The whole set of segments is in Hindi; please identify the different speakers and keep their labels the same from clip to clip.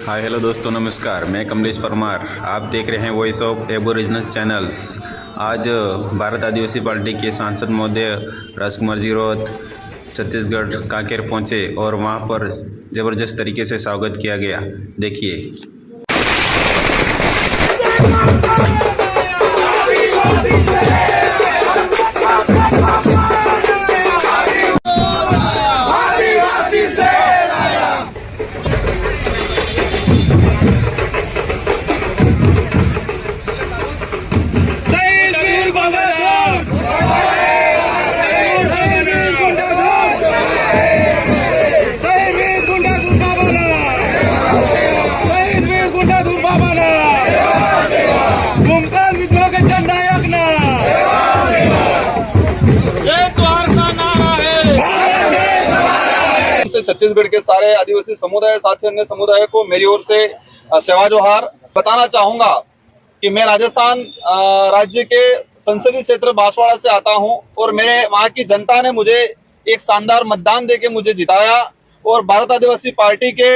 Speaker 1: हाय हेलो दोस्तों, नमस्कार। मैं कमलेश परमार, आप देख रहे हैं वॉइस ऑफ एबोरिजिनल चैनल्स। आज भारत आदिवासी पार्टी के सांसद महोदय राजकुमार जी रोत छत्तीसगढ़ कांकेर पहुंचे और वहां पर ज़बरदस्त तरीके से स्वागत किया गया। देखिए।
Speaker 2: छत्तीसगढ़ के सारे आदिवासी समुदाय साथी अन्य समुदाय को मेरी ओर से सेवा जोहार। बताना चाहूंगा कि मैं राजस्थान राज्य के संसदीय क्षेत्र बांसवाड़ा से आता हूं और मेरे वहां की जनता ने मुझे एक शानदार मतदान देके मुझे जिताया और भारत आदिवासी पार्टी के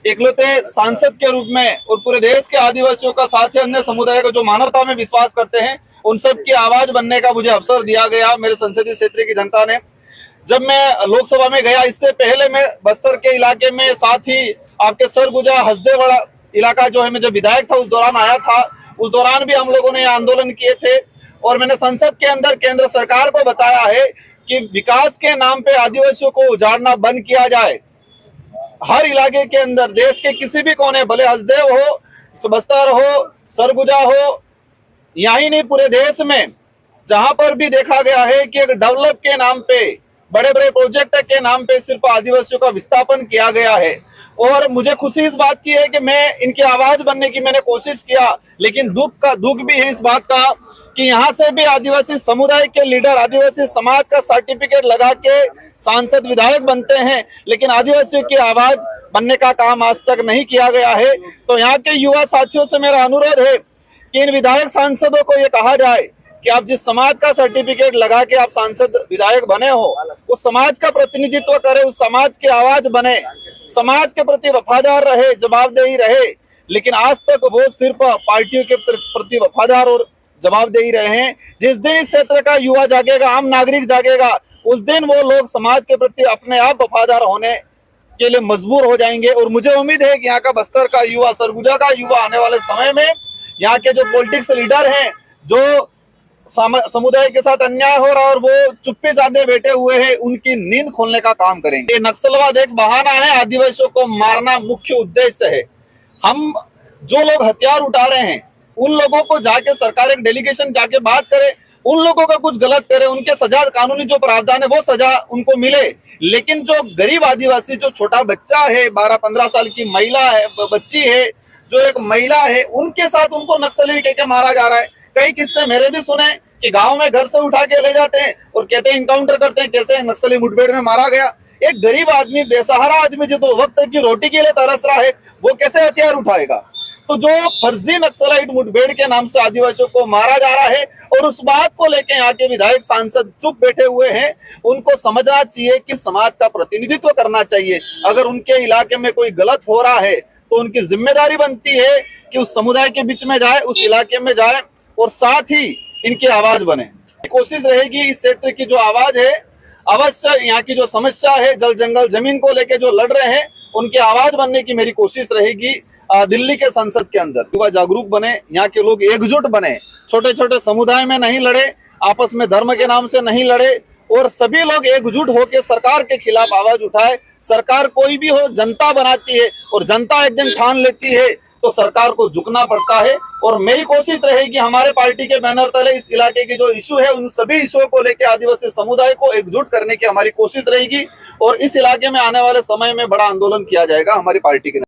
Speaker 2: इकलौते सांसद के रूप में और पूरे देश के आदिवासियों का साथ ही अन्य समुदाय का जो मानवता में विश्वास करते हैं उन सब की आवाज बनने का मुझे अवसर दिया गया मेरे संसदीय क्षेत्र की जनता ने। जब मैं लोकसभा में गया, इससे पहले मैं बस्तर के इलाके में, साथ ही आपके सरगुजा हसदेवड़ा इलाका जो है, मैं जब विधायक था उस दौरान आया था। उस दौरान भी हम लोगों ने आंदोलन किए थे और मैंने संसद के अंदर केंद्र सरकार को बताया है कि विकास के नाम पे आदिवासियों को उजाड़ना बंद किया जाए। हर इलाके के अंदर, देश के किसी भी कोने, भले हसदेव हो, बस्तर हो, सरगुजा हो, यही नहीं पूरे देश में जहां पर भी देखा गया है कि एक डेवलप के नाम पे, बड़े बड़े प्रोजेक्ट के नाम पे सिर्फ आदिवासियों का विस्थापन किया गया है। और मुझे खुशी इस बात की है कि मैं इनकी आवाज बनने की मैंने कोशिश किया, लेकिन दुख भी है इस बात का कि यहाँ से भी आदिवासी समुदाय के लीडर, आदिवासी समाज का सर्टिफिकेट लगा के सांसद विधायक बनते हैं, लेकिन आदिवासियों की आवाज बनने का काम आज तक नहीं किया गया है। तो यहाँ के युवा साथियों से मेरा अनुरोध है कि इन विधायक सांसदों को ये कहा जाए कि आप जिस समाज का सर्टिफिकेट लगा के आप सांसद विधायक बने हो, उस समाज का प्रतिनिधित्व करें, उस समाज की आवाज बने, समाज के प्रति वफादार रहे, जवाबदेही रहे। लेकिन आज तक वो सिर्फ पार्टियों के प्रति वफादार और जवाबदेही रहे हैं। जिस दिन इस क्षेत्र का युवा जागेगा, आम नागरिक जागेगा, उस दिन वो लोग समाज के प्रति अपने आप वफादार होने के लिए मजबूर हो जाएंगे। और मुझे उम्मीद है कि यहाँ का बस्तर का युवा, सरगुजा का युवा आने वाले समय में यहाँ के जो पॉलिटिक्स लीडर हैं, जो समुदाय के साथ अन्याय हो रहा और वो चुप्पी साधे बैठे हुए हैं, उनकी नींद खोलने का काम करेंगे। नक्सलवाद एक बहाना है, आदिवासियों को मारना मुख्य उद्देश्य है। हम जो लोग हथियार उठा रहे हैं उन लोगों को जाके सरकार एक डेलीगेशन जाके बात करे, उन लोगों का कुछ गलत करे, उनके सजा, कानूनी जो प्रावधान है वो सजा उनको मिले। लेकिन जो गरीब आदिवासी, जो छोटा बच्चा है, 12-15 साल की महिला है, बच्ची है, जो एक महिला है, उनके साथ उनको नक्सली कहकर मारा जा रहा है। कई किस्से मेरे भी सुने कि गांव में घर से उठा के ले जाते हैं और कहते हैं इनकाउंटर करते हैं, कैसे नक्सली मुठभेड़ में मारा गया। एक गरीब आदमी, बेसहारा आदमी जो तो वक्त की रोटी के लिए तरस रहा है, वो कैसे हथियार उठाएगा। तो जो फर्जी नक्सलाइट मुठभेड़ के नाम से आदिवासियों को मारा जा रहा है और उस बात को लेकर यहाँ के विधायक सांसद चुप बैठे हुए हैं, उनको समझना चाहिए कि समाज का प्रतिनिधित्व करना चाहिए। अगर उनके इलाके में कोई गलत हो रहा है तो उनकी जिम्मेदारी बनती है कि उस समुदाय के बीच में जाए, उस इलाके में जाए और साथ ही इनकी आवाज बने। कोशिश रहेगी इस क्षेत्र की जो आवाज है, अवश्य यहाँ की जो समस्या है, जल जंगल जमीन को लेके जो लड़ रहे हैं, उनकी आवाज बनने की मेरी कोशिश रहेगी। दिल्ली के संसद के अंदर युवा जागरूक बने, यहाँ के लोग एकजुट बने, छोटे छोटे समुदाय में नहीं लड़े, आपस में धर्म के नाम से नहीं लड़े और सभी लोग एकजुट होकर सरकार के खिलाफ आवाज उठाए। सरकार कोई भी हो, जनता बनाती है और जनता एक दिन ठान लेती है तो सरकार को झुकना पड़ता है। और मेरी कोशिश रहेगी हमारे पार्टी के बैनर तले इस इलाके की जो इशू है, उन सभी इशुओं को लेकर आदिवासी समुदाय को एकजुट करने की हमारी कोशिश रहेगी और इस इलाके में आने वाले समय में बड़ा आंदोलन किया जाएगा हमारी पार्टी के।